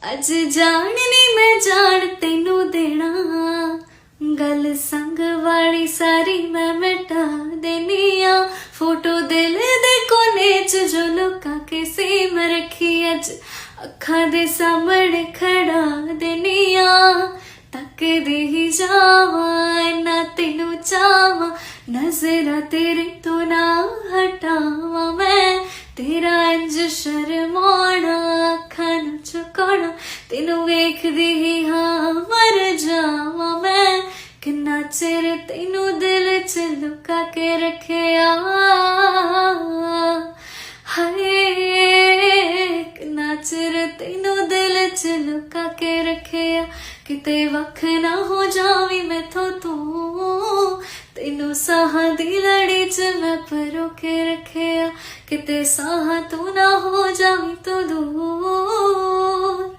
अज जान नी मैं जान तेनू देना, गल संग वाली सारी मैं मिटा देनी आ। फोटो दिल दे कोने च जो लुका के सीम रखी अज अखां दे सामने खड़ा देनी आ। तकदी ही जावा ना तेनू चावा, नजरा तेरे तो ना हटावा मैं। तेरा इंज शर्माना अखां नू चुकाना, तेनू वेखदी ही हाँ मर जावा मैं। किन्ना चिर तेनू दिल च लुका के रखिया, हाय किन्ना चिर तेनू दिल च लुका के रखिया। किते वख ना हो जावी मैथों तू, तेनू साहां दी लड़ी च मैं परो के रखिया। किते साहां तू ना हो जावी तू दूर।